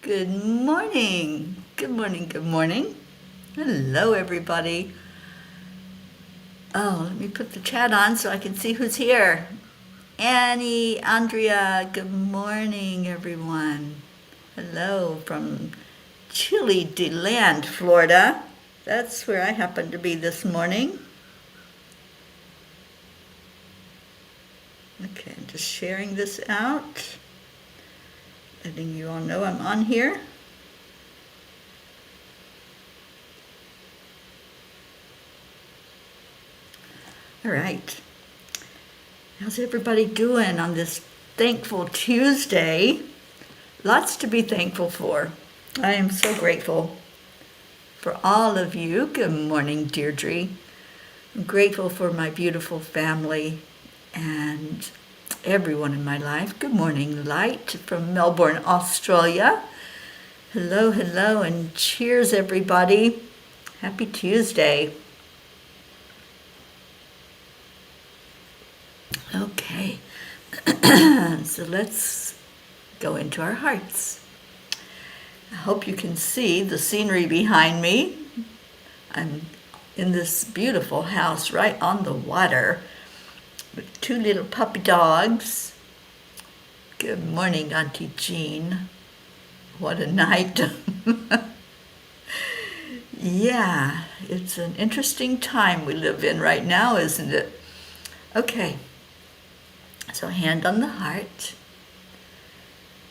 Good morning. Good morning. Good morning. Hello, everybody. Oh, let me put the chat on so I can see who's here. Annie, Andrea, good morning, everyone. Hello from chilly DeLand, Florida. That's where I happen to be this morning. Okay, I'm just sharing this out, letting you all know I'm on here. All right. How's everybody doing on this thankful Tuesday? Lots to be thankful for. I am so grateful for all of you. Good morning, Deirdre. I'm grateful for my beautiful family and everyone in my life. Good morning, Light from Melbourne, Australia. Hello, hello, and cheers, everybody. Happy Tuesday. Okay, so let's go into our hearts. I hope you can see the scenery behind me. I'm in this beautiful house right on the water with two little puppy dogs. Good morning, Auntie Jean. What a night. Yeah, it's an interesting time we live in right now, isn't it? Okay. So hand on the heart,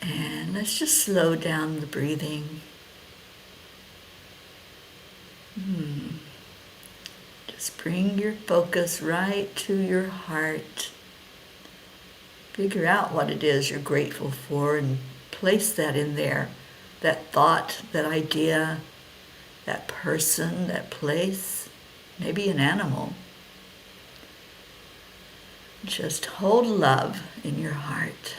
and let's just slow down the breathing. Just bring your focus right to your heart. Figure out what it is you're grateful for and place that in there. That thought, that idea, that person, that place, maybe an animal. Just hold love in your heart.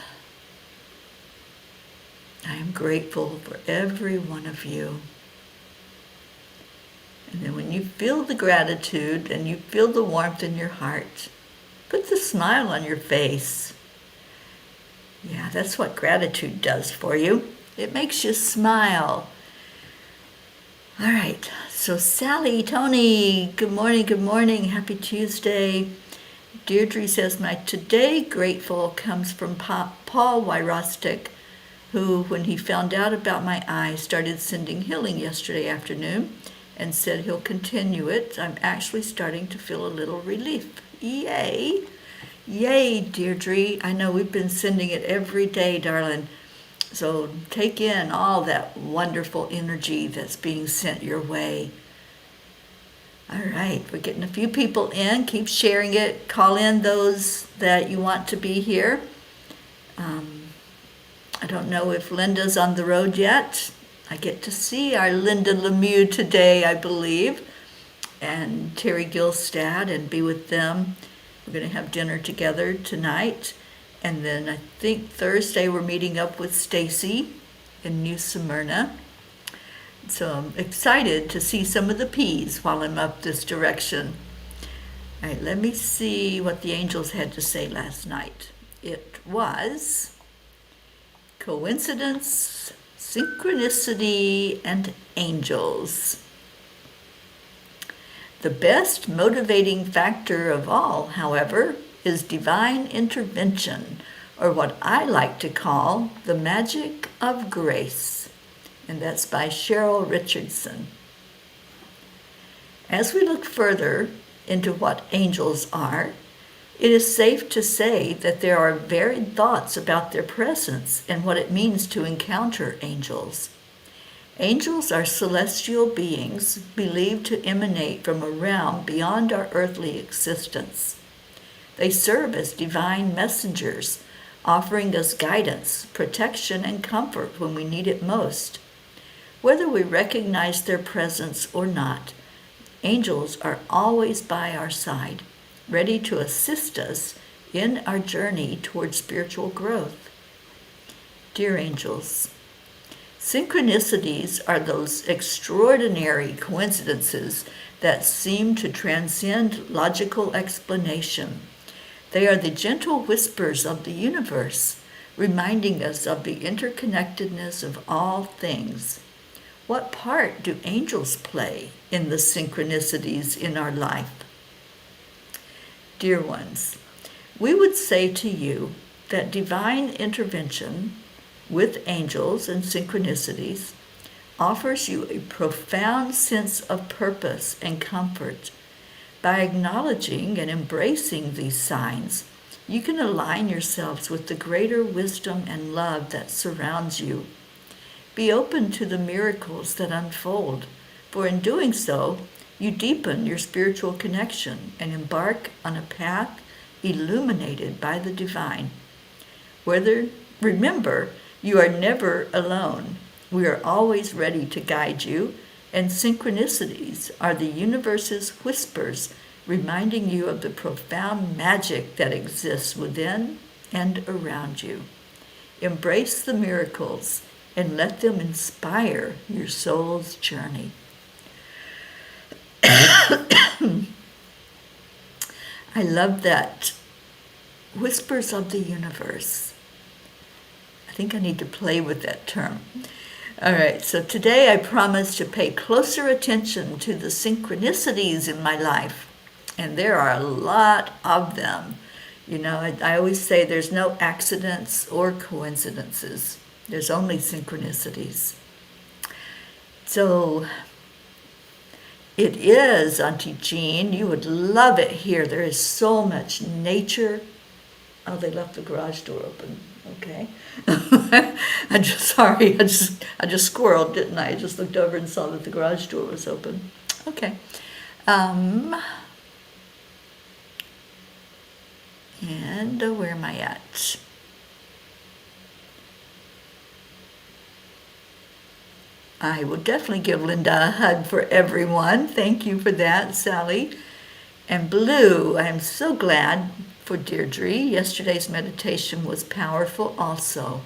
I am grateful for every one of you. And then when you feel the gratitude and you feel the warmth in your heart, put the smile on your face. Yeah, that's what gratitude does for you. It makes you smile. All right, so Sally, Tony, good morning, happy Tuesday. Deirdre says, my today grateful comes from Paul Wyrostic, who, when he found out about my eye, started sending healing yesterday afternoon and said he'll continue it. I'm actually starting to feel a little relief. Yay! Yay, Deirdre. I know we've been sending it every day, darling. So take in all that wonderful energy that's being sent your way. All right, we're getting a few people in. Keep sharing it. Call in those that you want to be here. I don't know if Linda's on the road yet. I get to see our Linda Lemieux today, I believe, and Terry Gilstad, and be with them. We're going to have dinner together tonight. And then I think Thursday we're meeting up with Stacy in New Smyrna. So I'm excited to see some of the P's while I'm up this direction. All right, let me see what the angels had to say last night. It was coincidence, synchronicity, and angels. The best motivating factor of all, however, is divine intervention, or what I like to call the magic of grace. And that's by Cheryl Richardson. As we look further into what angels are, it is safe to say that there are varied thoughts about their presence and what it means to encounter angels. Angels are celestial beings believed to emanate from a realm beyond our earthly existence. They serve as divine messengers, offering us guidance, protection, and comfort when we need it most. Whether we recognize their presence or not, angels are always by our side, ready to assist us in our journey toward spiritual growth. Dear angels, synchronicities are those extraordinary coincidences that seem to transcend logical explanation. They are the gentle whispers of the universe, reminding us of the interconnectedness of all things. What part do angels play in the synchronicities in our life? Dear ones, we would say to you that divine intervention with angels and synchronicities offers you a profound sense of purpose and comfort. By acknowledging and embracing these signs, you can align yourselves with the greater wisdom and love that surrounds you. Be open to the miracles that unfold, for in doing so, you deepen your spiritual connection and embark on a path illuminated by the divine. Remember, you are never alone. We are always ready to guide you, and synchronicities are the universe's whispers, reminding you of the profound magic that exists within and around you. Embrace the miracles and let them inspire your soul's journey. I love that. Whispers of the universe. I think I need to play with that term. All right, so today I promise to pay closer attention to the synchronicities in my life. And there are a lot of them. You know, I always say there's no accidents or coincidences. There's only synchronicities. So it is, Auntie Jean, you would love it here. There is so much nature. Oh, they left the garage door open. Okay. I'm just sorry. I just squirreled, didn't I? I just looked over and saw that the garage door was open. Okay. And where am I at? I will definitely give Linda a hug for everyone. Thank you for that, Sally. And Blue, I'm so glad for Deirdre. Yesterday's meditation was powerful also.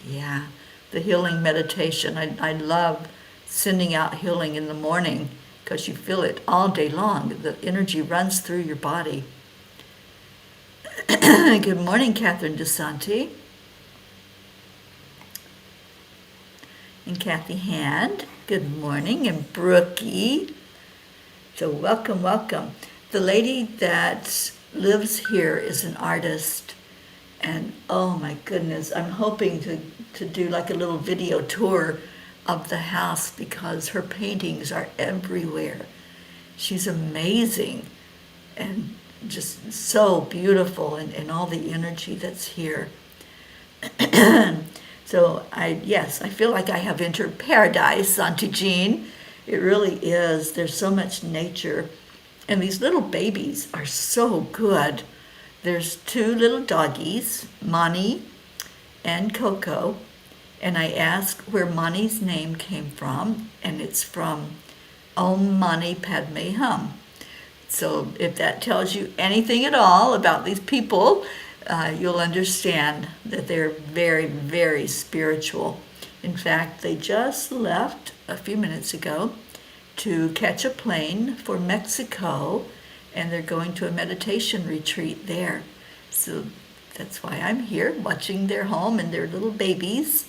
Yeah, the healing meditation. I love sending out healing in the morning because you feel it all day long. The energy runs through your body. Good morning, Catherine DeSanti. And Kathy Hand, good morning. And Brookie. So welcome, welcome. The lady that lives here is an artist. And oh my goodness, I'm hoping to do like a little video tour of the house because her paintings are everywhere. She's amazing and just so beautiful and all the energy that's here. So I feel like I have entered paradise, Auntie Jean. It really is. There's so much nature. And these little babies are so good. There's two little doggies, Mani and Coco. And I asked where Mani's name came from, and it's from Om Mani Padme Hum. So if that tells you anything at all about these people, you'll understand that they're very, very spiritual. In fact, they just left a few minutes ago to catch a plane for Mexico, and they're going to a meditation retreat there. So that's why I'm here watching their home and their little babies.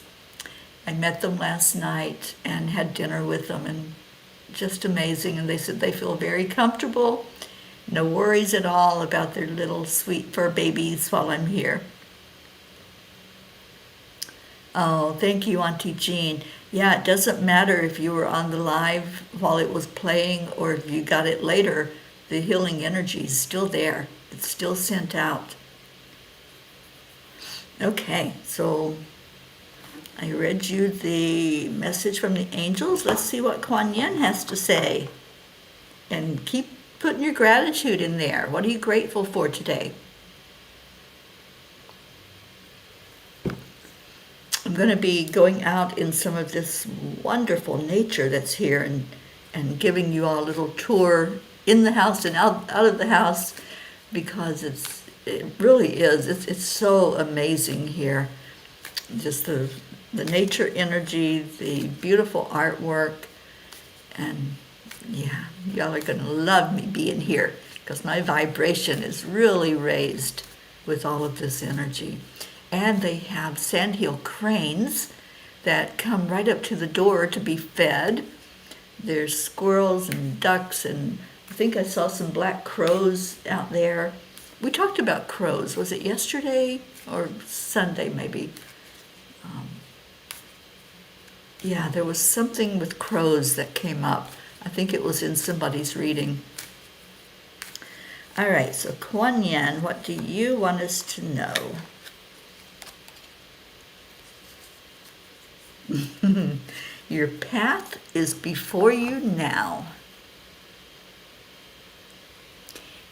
I met them last night and had dinner with them, and just amazing. And they said they feel very comfortable. No worries at all about their little sweet fur babies while I'm here. Oh, thank you, Auntie Jean. Yeah, it doesn't matter if you were on the live while it was playing or if you got it later. The healing energy is still there. It's still sent out. Okay, so I read you the message from the angels. Let's see what Kuan Yin has to say. And keep putting your gratitude in there. What are you grateful for today? I'm going to be going out in some of this wonderful nature that's here and giving you all a little tour in the house and out of the house because it really is. It's so amazing here. Just the nature energy, the beautiful artwork, and yeah, y'all are going to love me being here because my vibration is really raised with all of this energy. And they have sandhill cranes that come right up to the door to be fed. There's squirrels and ducks, and I think I saw some black crows out there. We talked about crows. Was it yesterday or Sunday maybe? Yeah, there was something with crows that came up. I think it was in somebody's reading. All right, so Kuan Yin, what do you want us to know? Your path is before you now.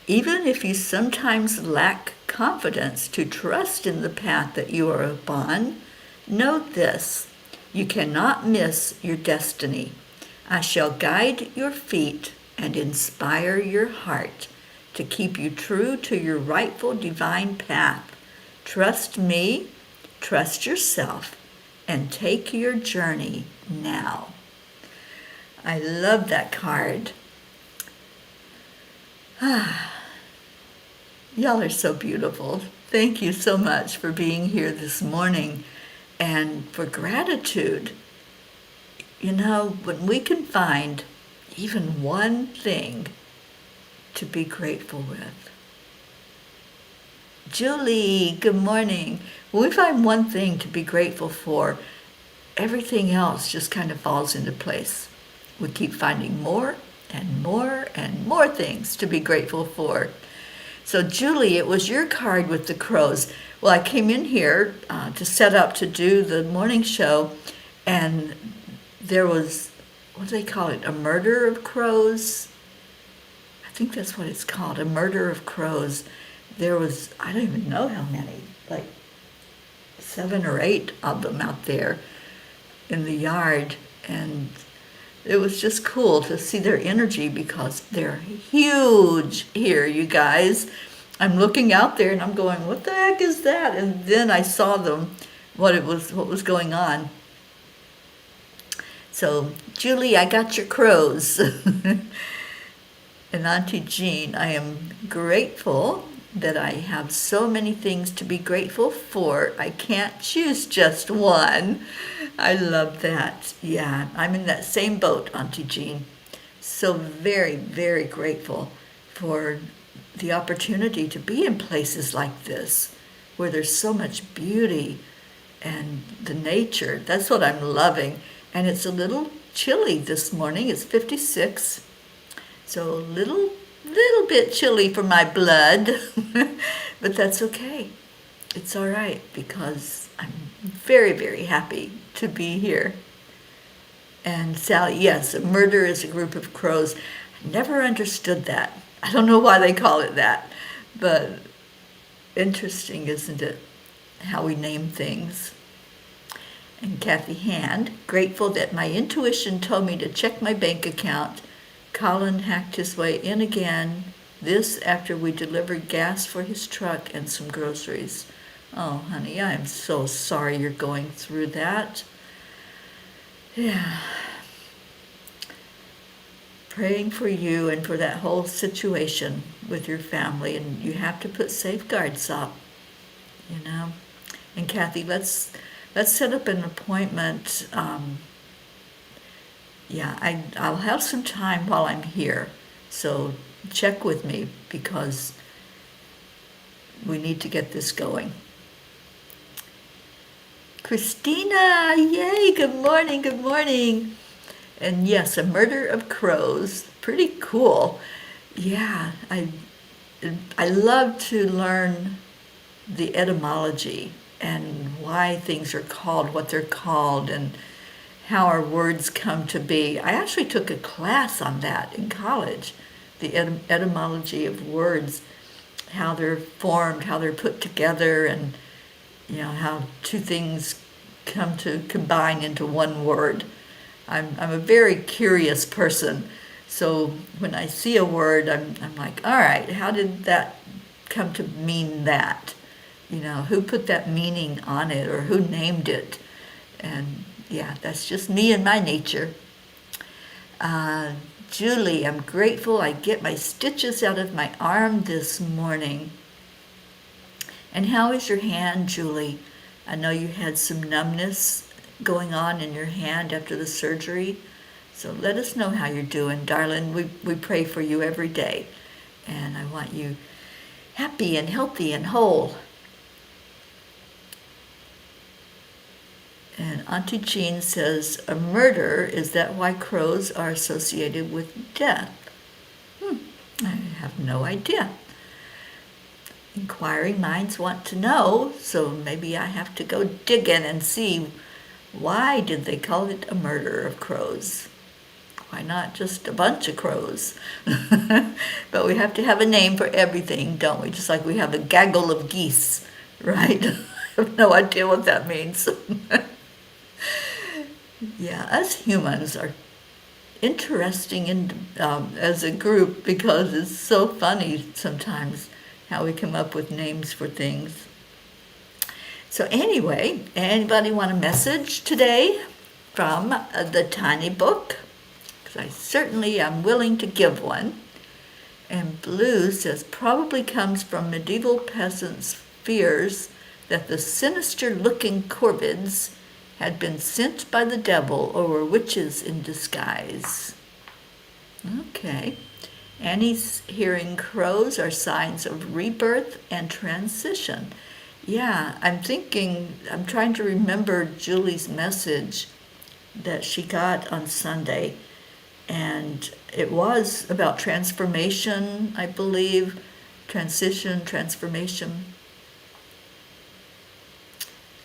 Even if you sometimes lack confidence to trust in the path that you are upon, know this: you cannot miss your destiny. I shall guide your feet and inspire your heart to keep you true to your rightful divine path. Trust me, trust yourself, and take your journey now. I love that card. Y'all are so beautiful. Thank you so much for being here this morning and for gratitude. You know, when we can find even one thing to be grateful with. Julie, good morning. When we find one thing to be grateful for, everything else just kind of falls into place. We keep finding more and more and more things to be grateful for. So Julie, it was your card with the crows. Well, I came in here to set up to do the morning show, and there was, what do they call it, a murder of crows? I think that's what it's called, a murder of crows. There was, I don't even know how many, like 7 or 8 of them out there in the yard, and it was just cool to see their energy because they're huge here, you guys. I'm looking out there and I'm going, what the heck is that? And then I saw them, what was going on. So, Julie, I got your crows. And Auntie Jean, I am grateful that I have so many things to be grateful for. I can't choose just one. I love that. Yeah, I'm in that same boat, Auntie Jean. So very, very grateful for the opportunity to be in places like this, where there's so much beauty and the nature. That's what I'm loving. And it's a little chilly this morning. It's 56. So a little bit chilly for my blood, but that's okay. It's all right because I'm very, very happy to be here. And Sally, yes, a murder is a group of crows. I never understood that. I don't know why they call it that, but interesting, isn't it, how we name things. And Kathy Hand, grateful that my intuition told me to check my bank account. Colin hacked his way in again, this after we delivered gas for his truck and some groceries. Oh, honey, I am so sorry you're going through that. Yeah. Praying for you and for that whole situation with your family, and you have to put safeguards up, you know. And Kathy, let's set up an appointment. I'll have some time while I'm here, so check with me because we need to get this going. Christina, yay, good morning, good morning. And yes, a murder of crows, pretty cool. Yeah, I love to learn the etymology and why things are called what they're called and how our words come to be. I actually took a class on that in college, the etymology of words, how they're formed, how they're put together, and you know how two things come to combine into one word. I'm a very curious person, so when I see a word, I'm like, all right, how did that come to mean that? You know, who put that meaning on it or who named it? And yeah, that's just me and my nature. Julie, I'm grateful I get my stitches out of my arm this morning. And how is your hand, Julie? I know you had some numbness going on in your hand after the surgery. So let us know how you're doing, darling. We pray for you every day. And I want you happy and healthy and whole. And Auntie Jean says, a murder, is that why crows are associated with death? I have no idea. Inquiring minds want to know, so maybe I have to go digging and see why did they call it a murder of crows? Why not just a bunch of crows? But we have to have a name for everything, don't we? Just like we have a gaggle of geese, right? I have no idea what that means. Yeah, us humans are interesting as a group because it's so funny sometimes how we come up with names for things. So anyway, anybody want a message today from the tiny book? Because I certainly am willing to give one. And Blue says, probably comes from medieval peasants' fears that the sinister-looking corvids had been sent by the devil or were witches in disguise. Okay. Annie's hearing crows are signs of rebirth and transition. Yeah, I'm trying to remember Julie's message that she got on Sunday. And it was about transformation, I believe. Transition, transformation.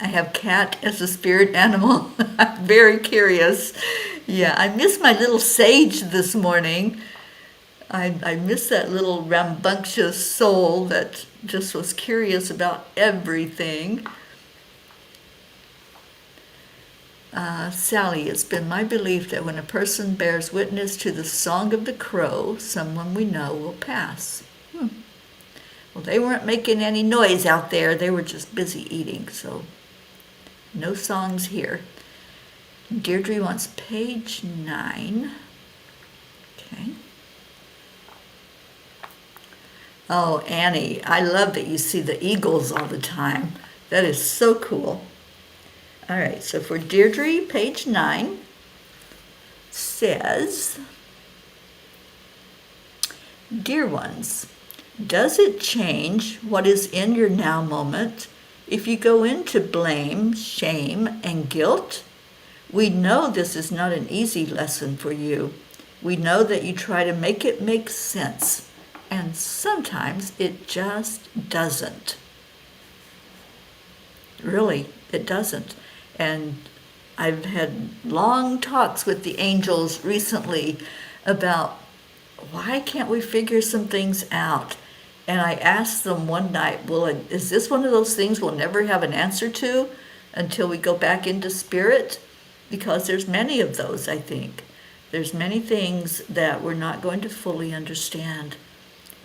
I have cat as a spirit animal. I'm very curious. Yeah, I miss my little sage this morning. I miss that little rambunctious soul that just was curious about everything. Sally, it's been my belief that when a person bears witness to the song of the crow, someone we know will pass. Well, they weren't making any noise out there. They were just busy eating, so no songs here. Deirdre wants page 9. Okay. Oh, Annie, I love that you see the eagles all the time. That is so cool. All right, so for Deirdre, page 9 says, Dear ones, does it change what is in your now moment if you go into blame, shame, and guilt? We know this is not an easy lesson for you. We know that you try to make it make sense, and sometimes it just doesn't. Really, it doesn't. And I've had long talks with the angels recently about why can't we figure some things out? And I asked them one night, well, is this one of those things we'll never have an answer to until we go back into spirit? Because there's many of those, I think. There's many things that we're not going to fully understand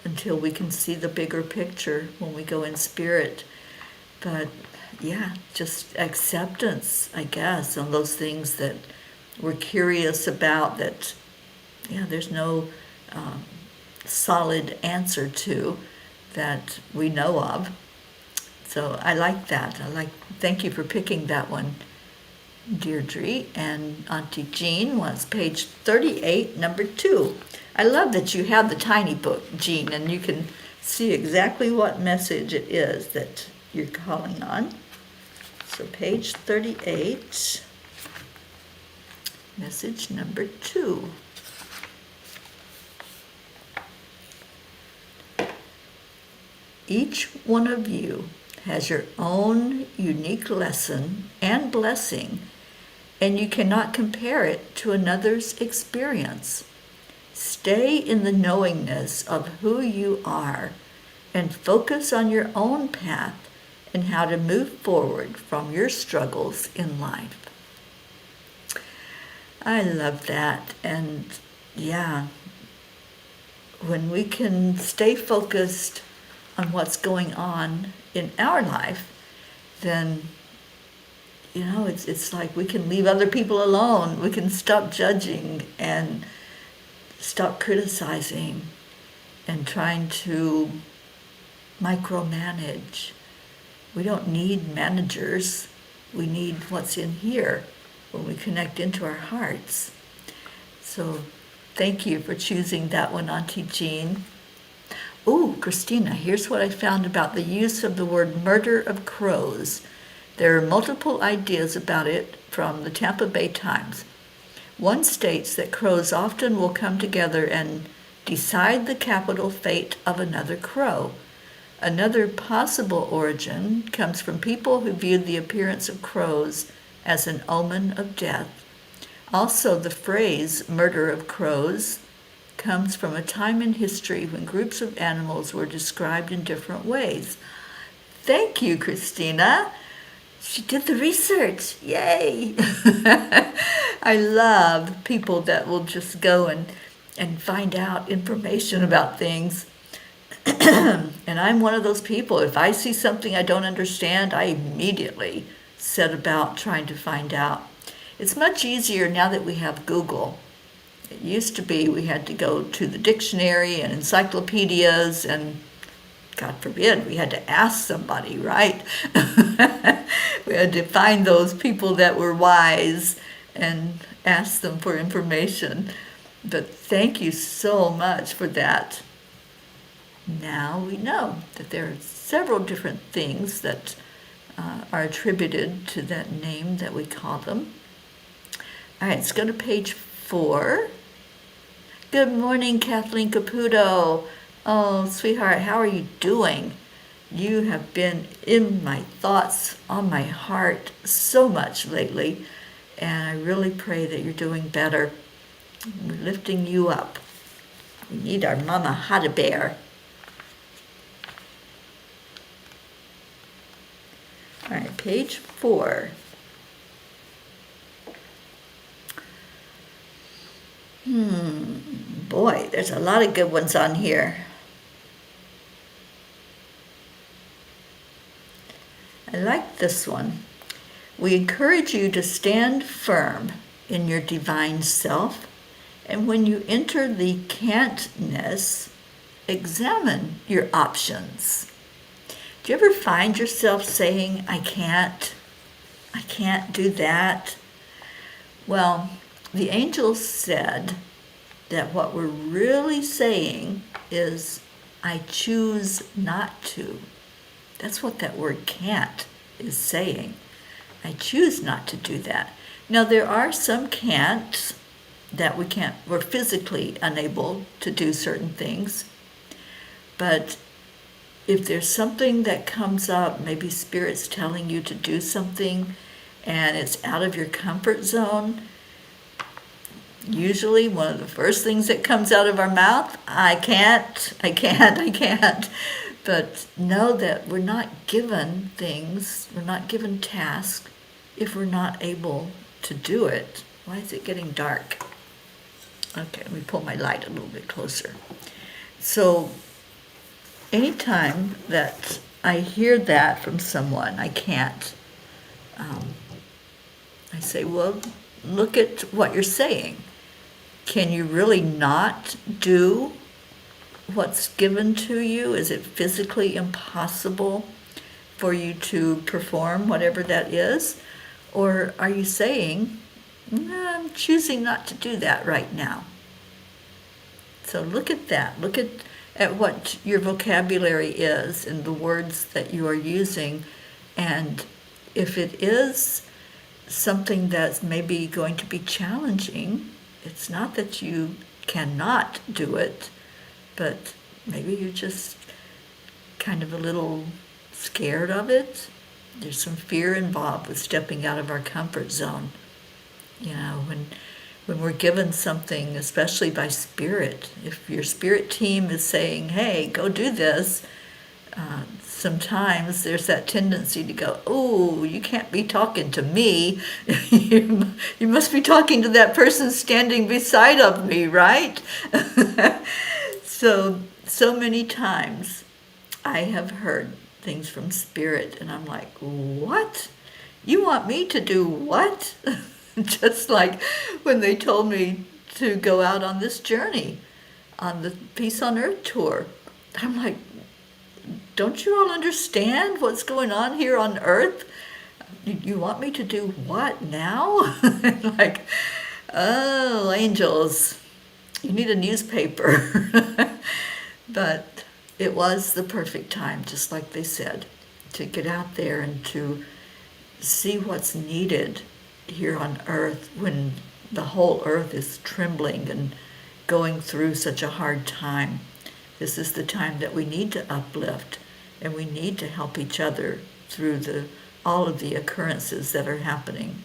until we can see the bigger picture when we go in spirit. But yeah, just acceptance, I guess, on those things that we're curious about that, yeah, there's no solid answer to that we know of. So I like that. Thank you for picking that one, Deirdre. And Auntie Jean wants page 38, number 2. I love that you have the tiny book, Jean, and you can see exactly what message it is that you're calling on. So page 38, message number 2. Each one of you has your own unique lesson and blessing, and you cannot compare it to another's experience. Stay in the knowingness of who you are and focus on your own path and how to move forward from your struggles in life. I love that. And yeah, when we can stay focused on what's going on in our life, then, you know, it's like we can leave other people alone. We can stop judging and stop criticizing and trying to micromanage. We don't need managers. We need what's in here when we connect into our hearts. So thank you for choosing that one, Auntie Jean. Ooh, Christina, here's what I found about the use of the word murder of crows. There are multiple ideas about it from the Tampa Bay Times. One states that crows often will come together and decide the capital fate of another crow. Another possible origin comes from people who viewed the appearance of crows as an omen of death. Also, the phrase murder of crows comes from a time in history when groups of animals were described in different ways. Thank you, Christina. She did the research. Yay! I love people that will just go and find out information about things. And I'm one of those people. If I see something I don't understand, I immediately set about trying to find out. It's much easier now that we have Google. It used to be we had to go to the dictionary and encyclopedias, and God forbid, we had to ask somebody, right? We had to find those people that were wise and ask them for information. But thank you so much for that. Now we know that there are several different things that are attributed to that name that we call them. All right, let's go to page 4. Good morning, Kathleen Caputo. Oh, sweetheart, how are you doing? You have been in my thoughts, on my heart so much lately, and I really pray that you're doing better. We're lifting you up. We need our mama Hada Bear. All right, page 4. Boy, there's a lot of good ones on here. I like this one. We encourage you to stand firm in your divine self, and when you enter the can'tness, examine your options. Do you ever find yourself saying, I can't do that? Well, the angels said that what we're really saying is, I choose not to. That's what that word can't is saying. I choose not to do that. Now, there are some can'ts that we're physically unable to do certain things. But if there's something that comes up, maybe Spirit's telling you to do something and it's out of your comfort zone, usually one of the first things that comes out of our mouth, I can't. But know that we're not given things, we're not given tasks if we're not able to do it. Why is it getting dark? Okay, let me pull my light a little bit closer. So anytime that I hear that from someone, I can't, I say, well, look at what you're saying. Can you really not do what's given to you? Is it physically impossible for you to perform whatever that is? Or are you saying, no, I'm choosing not to do that right now? So look at that. Look at what your vocabulary is and the words that you are using. And if it is something that's maybe going to be challenging, it's not that you cannot do it, but maybe you're just kind of a little scared of it. There's some fear involved with stepping out of our comfort zone. You know, when we're given something, especially by Spirit, if your Spirit team is saying, hey, go do this, sometimes there's that tendency to go, oh, you can't be talking to me. You must be talking to that person standing beside of me, right? So many times I have heard things from Spirit, and I'm like, what? You want me to do what? Just like when they told me to go out on this journey, on the Peace on Earth tour. I'm like, don't you all understand what's going on here on earth? You want me to do what now? Like, oh, angels, you need a newspaper. But it was the perfect time, just like they said, to get out there and to see what's needed here on earth when the whole earth is trembling and going through such a hard time. This is the time that we need to uplift, and we need to help each other through all of the occurrences that are happening.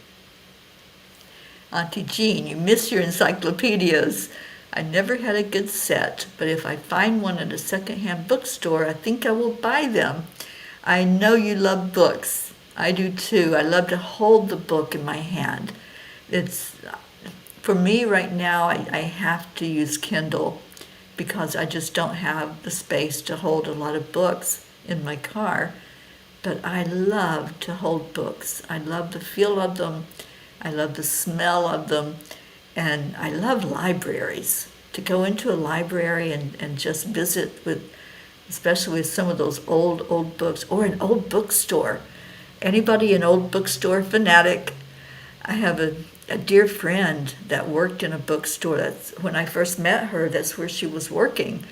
Auntie Jean, you miss your encyclopedias. I never had a good set, but if I find one at a secondhand bookstore, I think I will buy them. I know you love books. I do too. I love to hold the book in my hand. It's, for me right now, I have to use Kindle because I just don't have the space to hold a lot of books in my car. But I love to hold books. I love the feel of them. I love the smell of them. And I love libraries. To go into a library and just visit with, especially with some of those old books, or an old bookstore. Anybody an old bookstore fanatic? I have a dear friend that worked in a bookstore. That's when I first met her, that's where she was working.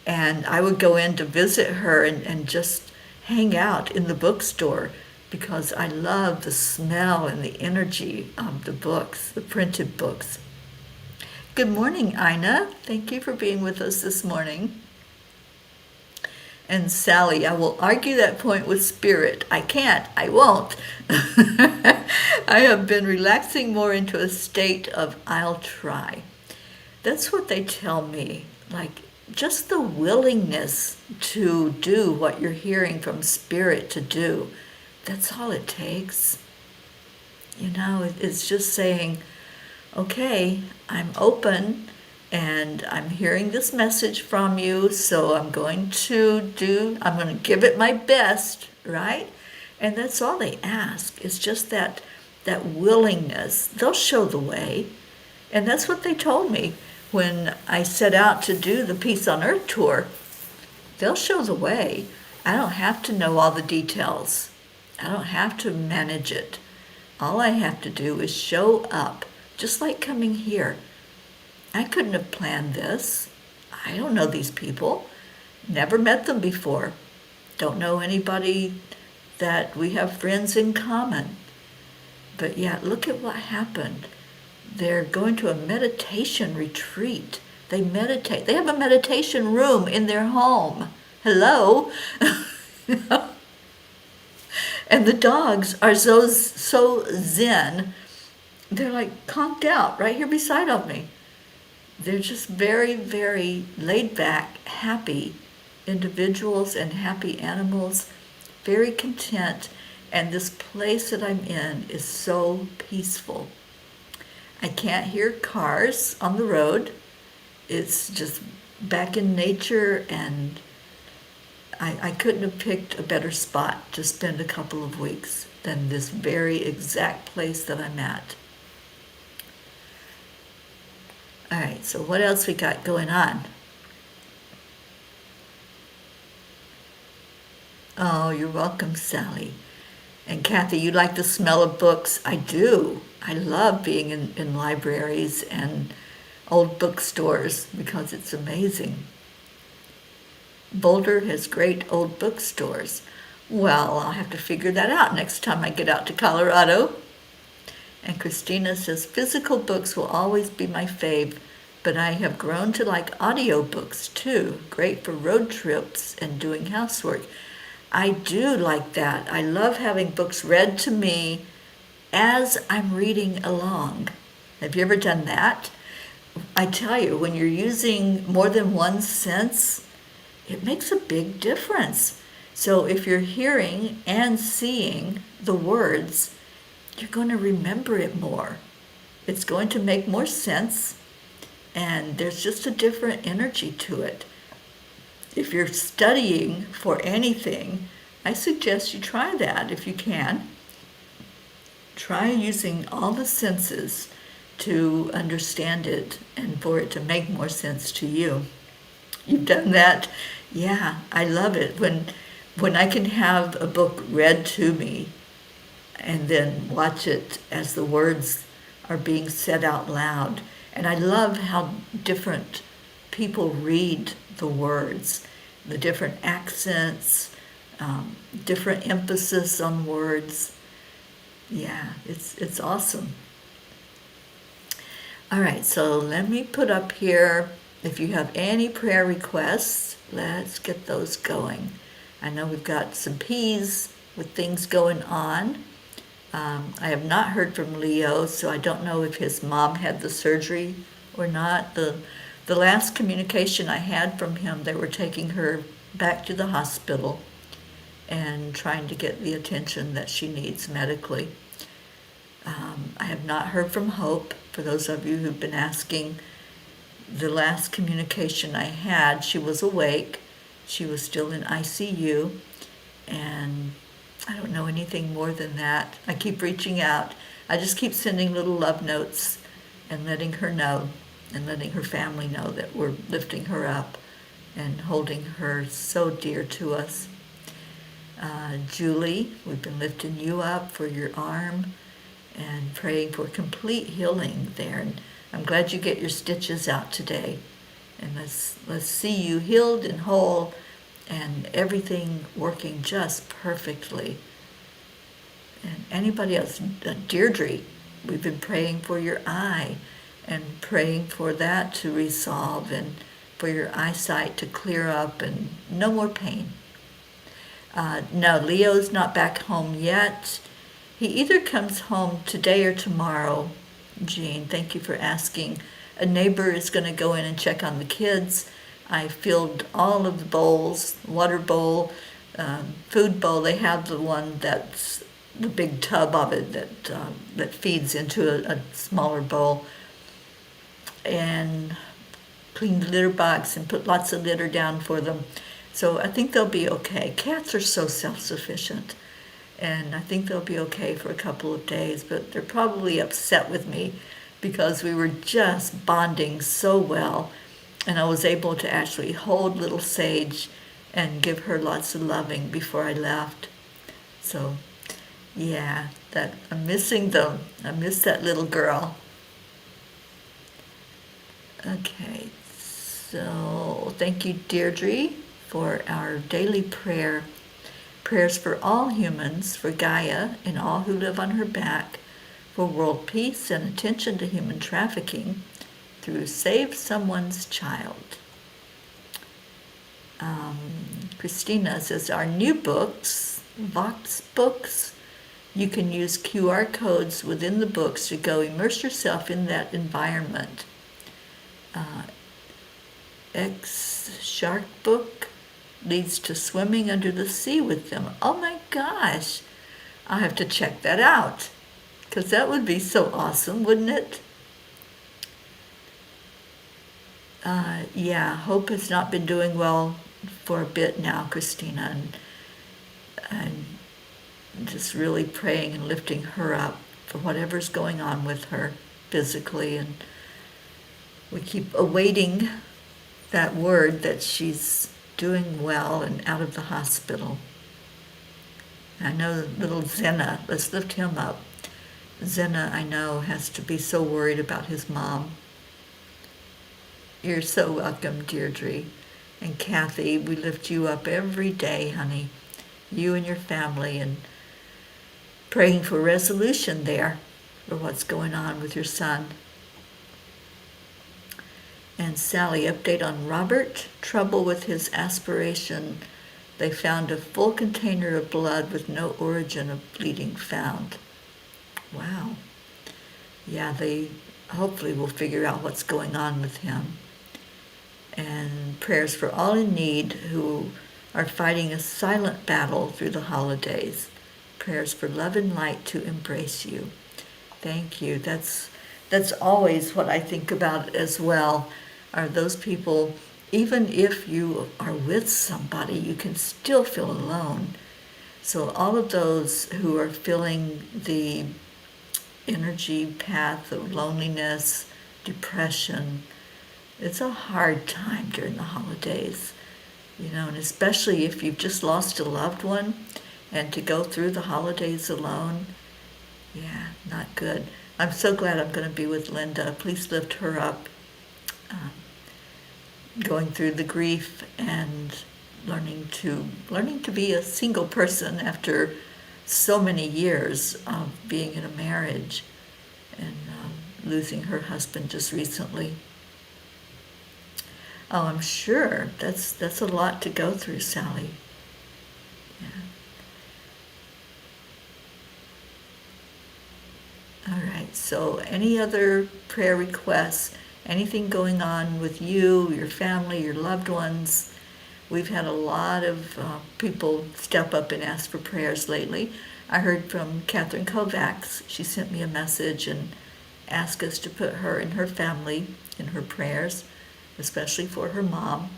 And I would go in to visit her and just hang out in the bookstore because I love the smell and the energy of the books, the printed books. Good morning, Ina. Thank you for being with us this morning. And Sally, I will argue that point with spirit. I can't. I won't. I have been relaxing more into a state of I'll try. That's what they tell me. Like, just the willingness to do what you're hearing from spirit to do. That's all it takes. You know, it's just saying, okay, I'm open and I'm hearing this message from you, so I'm going to give it my best, right? And that's all they ask. It's just that willingness. They'll show the way. And that's what they told me when I set out to do the Peace on Earth tour. They'll show the way. I don't have to know all the details. I don't have to manage it. All I have to do is show up. Just like coming here. I couldn't have planned this. I don't know these people. Never met them before. Don't know anybody that we have friends in common. But yet, look at what happened. They're going to a meditation retreat. They meditate. They have a meditation room in their home. Hello? And the dogs are so zen. They're like conked out right here beside of me. They're just very, very laid back, happy individuals and happy animals, very content. And this place that I'm in is so peaceful. I can't hear cars on the road. It's just back in nature, and I couldn't have picked a better spot to spend a couple of weeks than this very exact place that I'm at. All right, so what else we got going on? Oh, you're welcome, Sally. And Kathy, you like the smell of books? I do. I love being in libraries and old bookstores because it's amazing. Boulder has great old bookstores. Well, I'll have to figure that out next time I get out to Colorado. And Christina says, physical books will always be my fave, but I have grown to like audiobooks too. Great for road trips and doing housework. I do like that. I love having books read to me as I'm reading along. Have you ever done that? I tell you, when you're using more than one sense, it makes a big difference. So if you're hearing and seeing the words, you're going to remember it more. It's going to make more sense, and there's just a different energy to it. If you're studying for anything, I suggest you try that if you can. Try using all the senses to understand it and for it to make more sense to you. You've done that? Yeah, I love it. When when I can have a book read to me and then watch it as the words are being said out loud. And I love how different people read the words, the different accents, different emphasis on words. Yeah, it's awesome. All right, so let me put up here, if you have any prayer requests, let's get those going. I know we've got some P's with things going on. I have not heard from Leo, so I don't know if his mom had the surgery or not. The last communication I had from him, they were taking her back to the hospital and trying to get the attention that she needs medically. I have not heard from Hope. For those of you who've been asking, the last communication I had, she was awake. She was still in ICU, and I don't know anything more than that. I keep reaching out. I just keep sending little love notes and letting her know and letting her family know that we're lifting her up and holding her so dear to us. Julie, we've been lifting you up for your arm and praying for complete healing there. And I'm glad you get your stitches out today. And let's see you healed and whole and everything working just perfectly. And anybody else, Deirdre, we've been praying for your eye and praying for that to resolve and for your eyesight to clear up and no more pain. No, Leo's not back home yet. He either comes home today or tomorrow. Jean, thank you for asking. A neighbor is going to go in and check on the kids. I filled all of the bowls, water bowl, food bowl. They have the one that's the big tub of it that feeds into a smaller bowl. And cleaned the litter box and put lots of litter down for them. So I think they'll be okay. Cats are so self-sufficient. And I think they'll be okay for a couple of days, but they're probably upset with me because we were just bonding so well, and I was able to actually hold little Sage and give her lots of loving before I left. So, yeah, that I'm missing them. I miss that little girl. Okay, so thank you, Deirdre, for our daily prayer. Prayers for all humans, for Gaia and all who live on her back, for world peace and attention to human trafficking through Save Someone's Child. Christina says, our new books, Vox books, you can use QR codes within the books to go immerse yourself in that environment. Shark book leads to swimming under the sea with them. Oh my gosh, I'll have to check that out because that would be so awesome, wouldn't it? Yeah, Hope has not been doing well for a bit now, Christina, and just really praying and lifting her up for whatever's going on with her physically, and we keep awaiting that word that she's doing well and out of the hospital. I know little Zena, let's lift him up. Zena, I know, has to be so worried about his mom. You're so welcome, Deirdre. And Kathy, we lift you up every day, honey. You and your family, and praying for resolution there for what's going on with your son. And Sally, update on Robert, trouble with his aspiration. They found a full container of blood with no origin of bleeding found. Wow. Yeah, they hopefully will figure out what's going on with him. And prayers for all in need who are fighting a silent battle through the holidays. Prayers for love and light to embrace you. Thank you. That's always what I think about as well. Are those people, even if you are with somebody, you can still feel alone. So all of those who are feeling the energy path of loneliness, depression, it's a hard time during the holidays. And especially if you've just lost a loved one and to go through the holidays alone, yeah, not good. I'm so glad I'm going to be with Linda. Please lift her up, going through the grief and learning to be a single person after so many years of being in a marriage and losing her husband just recently. Oh, I'm sure that's a lot to go through, Sally. Yeah. All right. So, any other prayer requests? Anything going on with you, your family, your loved ones? We've had a lot of people step up and ask for prayers lately. I heard from Catherine Kovacs. She sent me a message and asked us to put her and her family in her prayers, especially for her mom,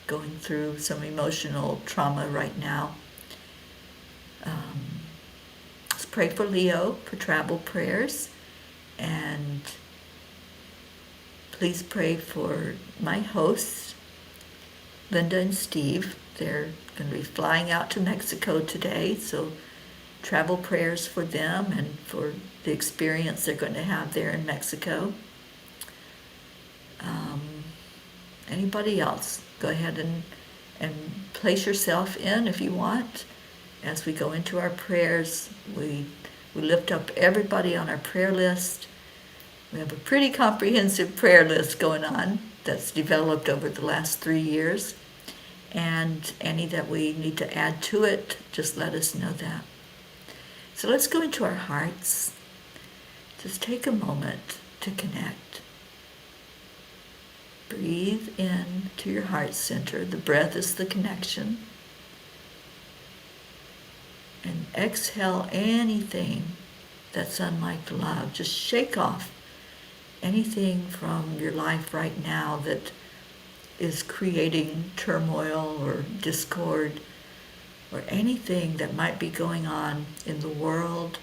going through some emotional trauma right now. Let's pray for Leo for travel prayers, and please pray for my hosts, Linda and Steve. They're going to be flying out to Mexico today, so travel prayers for them and for the experience they're going to have there in Mexico. Anybody else? Go ahead and place yourself in if you want. As we go into our prayers, we lift up everybody on our prayer list. We have a pretty comprehensive prayer list going on that's developed over the last 3 years. And any that we need to add to it, just let us know that. So let's go into our hearts. Just take a moment to connect. Breathe in to your heart center. The breath is the connection. And exhale anything that's unlike love. Just shake off anything from your life right now that is creating turmoil or discord or anything that might be going on in the world.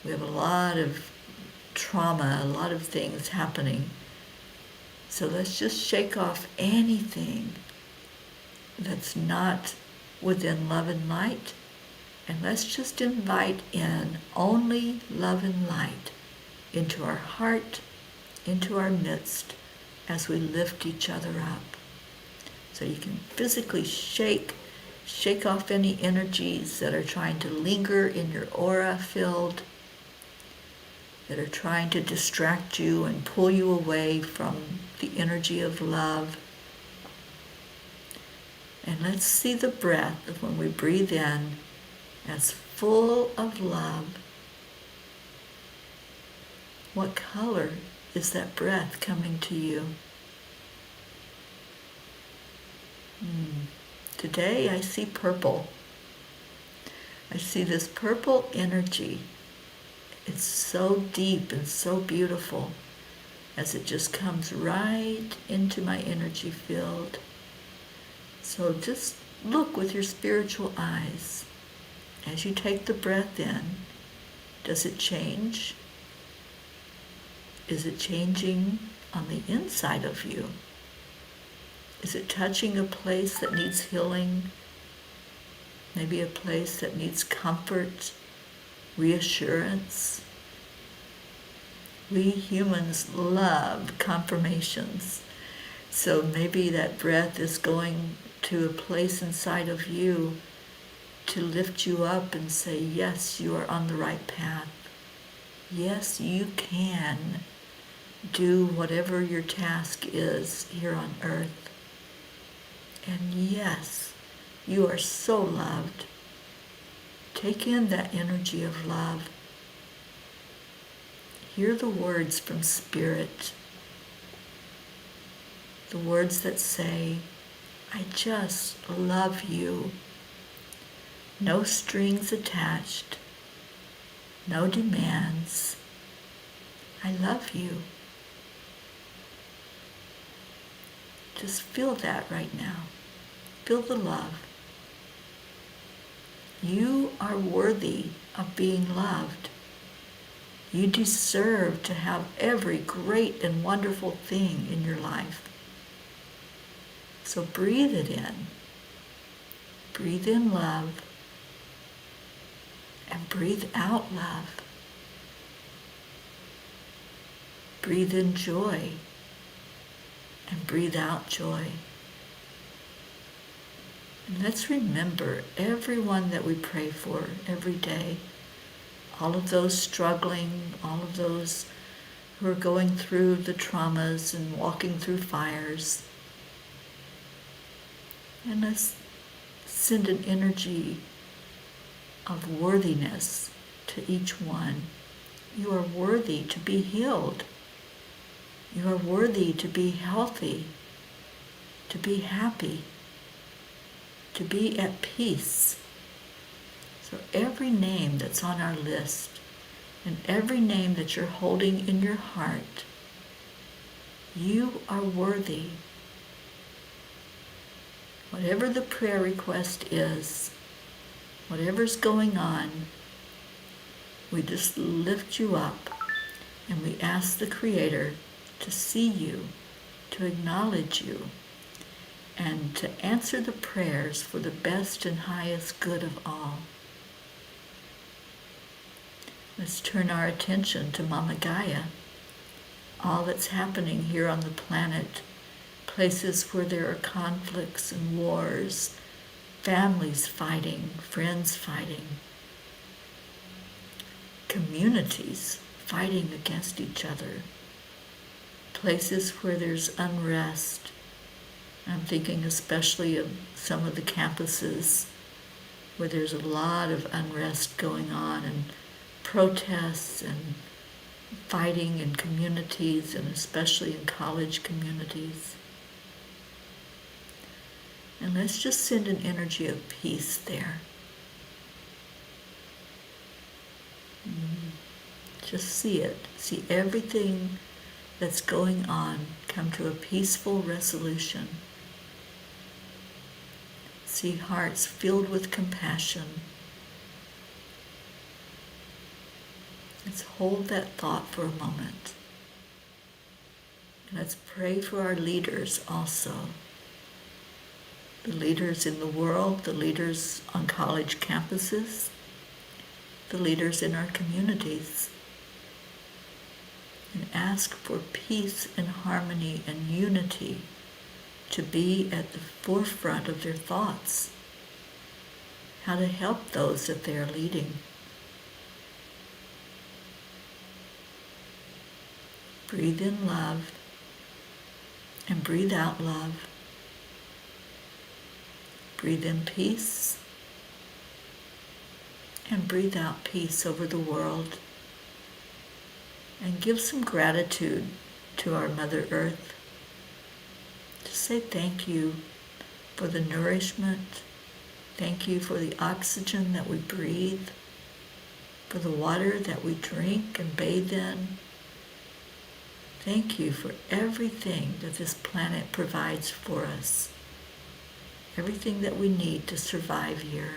We have a lot of trauma, a lot of things happening. So let's just shake off anything that's not within love and light, and let's just invite in only love and light into our heart, into our midst, as we lift each other up. So you can physically shake off any energies that are trying to linger in your aura field, that are trying to distract you and pull you away from the energy of love. And let's see the breath of when we breathe in as full of love. What color is that breath coming to you? Today I see purple. I see this purple energy. It's so deep and so beautiful as it just comes right into my energy field. So just look with your spiritual eyes. As you take the breath in, does it change? Is it changing on the inside of you? Is it touching a place that needs healing? Maybe a place that needs comfort, reassurance? We humans love confirmations. So maybe that breath is going to a place inside of you to lift you up and say, yes, you are on the right path. Yes, you can do whatever your task is here on earth. And yes, you are so loved. Take in that energy of love. Hear the words from Spirit. The words that say, I just love you. No strings attached. No demands. I love you. Just feel that right now. Feel the love. You are worthy of being loved. You deserve to have every great and wonderful thing in your life. So breathe it in. Breathe in love and breathe out love. Breathe in joy and breathe out joy. And let's remember everyone that we pray for every day, all of those struggling, all of those who are going through the traumas and walking through fires. And let's send an energy of worthiness to each one. You are worthy to be healed. You are worthy to be healthy, to be happy, to be at peace. So every name that's on our list and every name that you're holding in your heart, you are worthy. Whatever the prayer request is, whatever's going on, we just lift you up and we ask the Creator to see you, to acknowledge you, and to answer the prayers for the best and highest good of all. Let's turn our attention to Mama Gaia, all that's happening here on the planet, places where there are conflicts and wars, families fighting, friends fighting, communities fighting against each other, places where there's unrest. I'm thinking especially of some of the campuses where there's a lot of unrest going on and protests and fighting in communities, and especially in college communities. And let's just send an energy of peace there. Just see it. See everything that's going on come to a peaceful resolution. See hearts filled with compassion. Let's hold that thought for a moment. And let's pray for our leaders also. The leaders in the world, the leaders on college campuses, the leaders in our communities. And ask for peace and harmony and unity to be at the forefront of their thoughts. How to help those that they are leading. Breathe in love and breathe out love. Breathe in peace and breathe out peace over the world. And give some gratitude to our Mother Earth. Just say thank you for the nourishment. Thank you for the oxygen that we breathe, for the water that we drink and bathe in. Thank you for everything that this planet provides for us, everything that we need to survive here.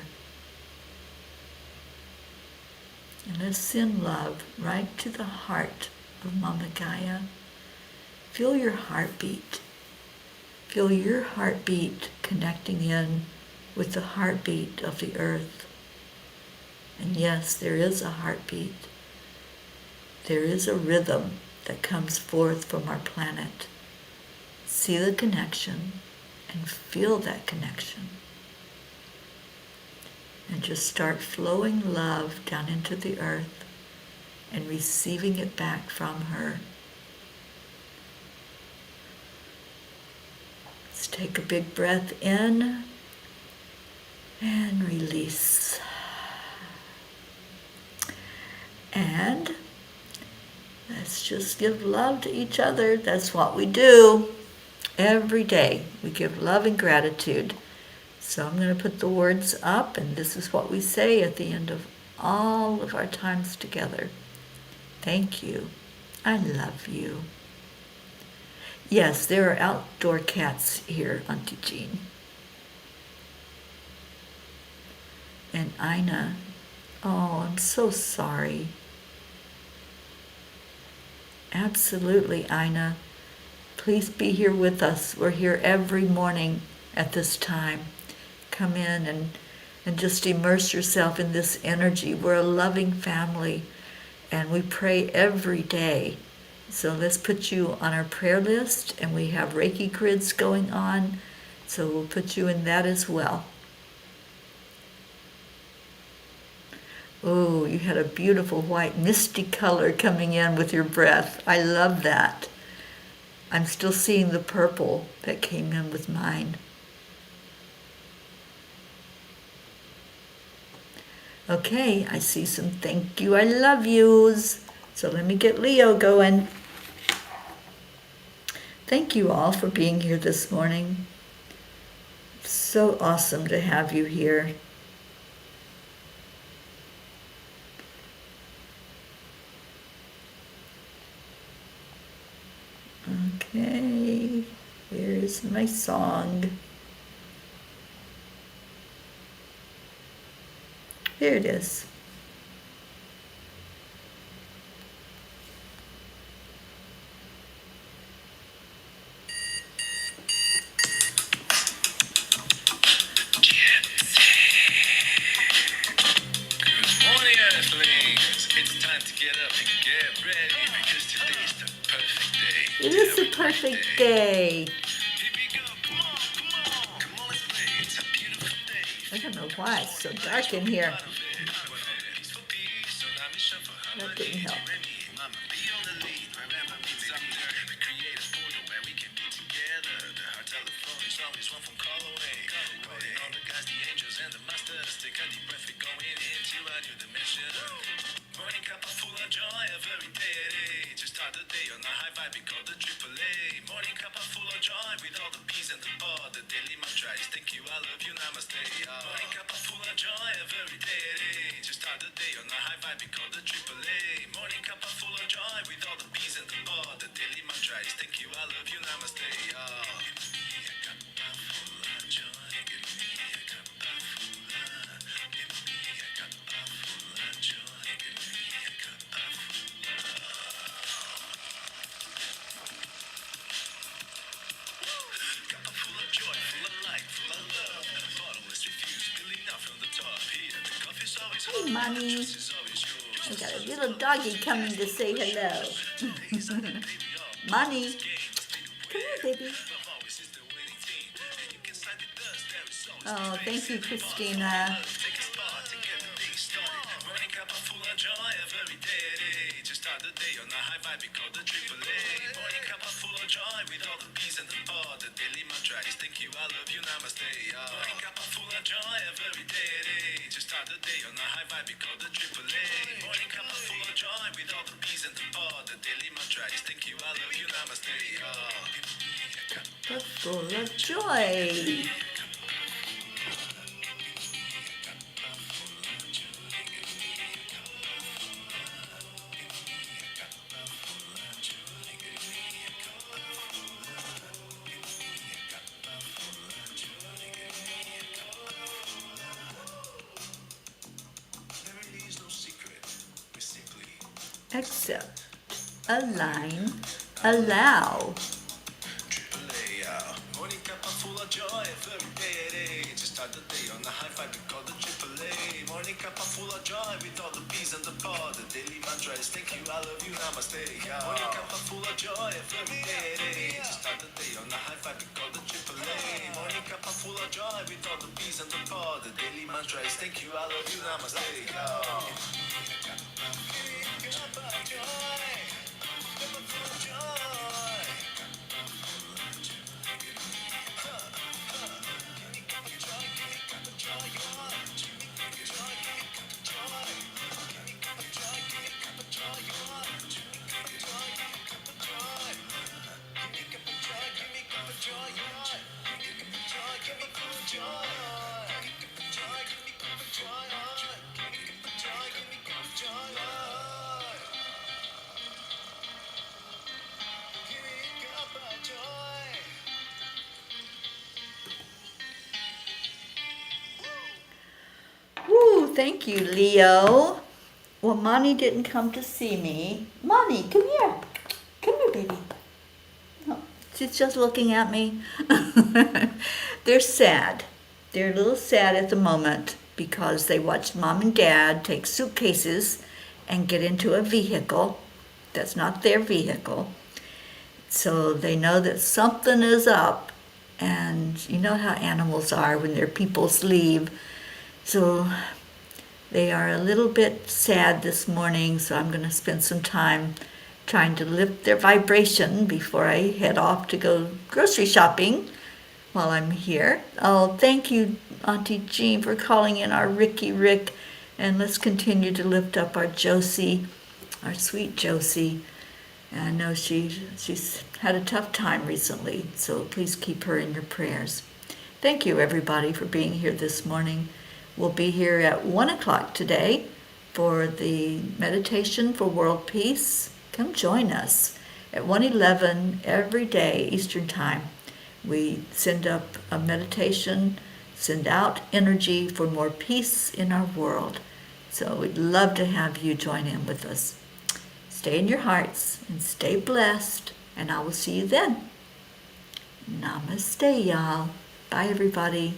And let's send love right to the heart of Mama Gaia. Feel your heartbeat. Feel your heartbeat connecting in with the heartbeat of the earth. And yes, there is a heartbeat. There is a rhythm that comes forth from our planet. See the connection and feel that connection. And just start flowing love down into the earth and receiving it back from her. Let's take a big breath in and release. And let's just give love to each other. That's what we do every day. We give love and gratitude. So I'm going to put the words up, and this is what we say at the end of all of our times together. Thank you. I love you. Yes, there are outdoor cats here, Auntie Jean. And Ina, oh, I'm so sorry. Absolutely, Ina. Please be here with us. We're here every morning at this time. come in and just immerse yourself in this energy. We're a loving family, and we pray every day. So let's put you on our prayer list, and we have Reiki grids going on, so we'll put you in that as well. Oh, you had a beautiful white misty color coming in with your breath. I love that. I'm still seeing the purple that came in with mine. Okay, I see some thank you, I love yous. So let me get Leo going. Thank you all for being here this morning. So awesome to have you here. Okay, here's my song. Here it is. It is the perfect day. I don't know why it's so dark in here. That didn't help. Morning Cuppa full of joy every day. Just start the day on a high vibe, we call the AAA. Morning Cuppa full of joy with all the peas and the bar. The daily mantra is thank you, I love you, namaste. Morning Cuppa full of joy every day. Just start the day on a high vibe, we call the AAA. Morning Cuppa full of joy with all the peas and the bar. The daily mantra is thank you, I love you, namaste. Give me a cuppa full of joy. Give me a cuppa full of. Give me a cuppa full of joy. Give me a cuppa full of. Cuppa full of joy, full of light, full of love. Bottle is refused, spilling out from the top. Here, the coffee's always hot. Hey, mommy. I got a little doggy coming to say hello. Mommy. Come here, baby. Oh, thank you, Christina. Morning Cuppa full of joy every day. Just start the day on a high vibe, we call the AAA. Morning Cuppa full of joy with all the peas and the bar. The daily mantra is thank you, I love you, namaste. Morning Cuppa full of joy every day. Just start the day on a high vibe, we call the AAA. Morning Cuppa full of joy with all the peas and the bar. The daily mantra is thank you, I love you, namaste. Cuppa full of joy. Accept, align, allow. Morning Cuppa full of joy every day. Just start the day on a high vibe, we call the AAA. Morning Cuppa full of joy with all the peas and the bar. The daily mantra is thank you, I love you, namaste. Morning Cuppa full of joy every day. Just start the day on a high vibe, we call the AAA. Morning Cuppa full of joy with all the peas and the bar. The daily mantra is thank you, I love you, namaste. Woo, thank you, Leo. Well, Monty didn't come to see me. Monty, come here. Come here, baby. Oh, she's just looking at me. They're sad. They're a little sad at the moment because they watched Mom and Dad take suitcases and get into a vehicle that's not their vehicle. So they know that something is up. And you know how animals are when their peoples leave. So they are a little bit sad this morning, so I'm going to spend some time trying to lift their vibration before I head off to go grocery shopping while I'm here. Oh, thank you, Auntie Jean, for calling in our Ricky Rick. And let's continue to lift up our Josie, our sweet Josie. And I know she's had a tough time recently, so please keep her in your prayers. Thank you, everybody, for being here this morning. We'll be here at 1 o'clock today for the meditation for world peace. Come join us at 1:11 every day Eastern Time. We send up a meditation, send out energy for more peace in our world. So we'd love to have you join in with us. Stay in your hearts and stay blessed, and I will see you then. Namaste, y'all. Bye, everybody.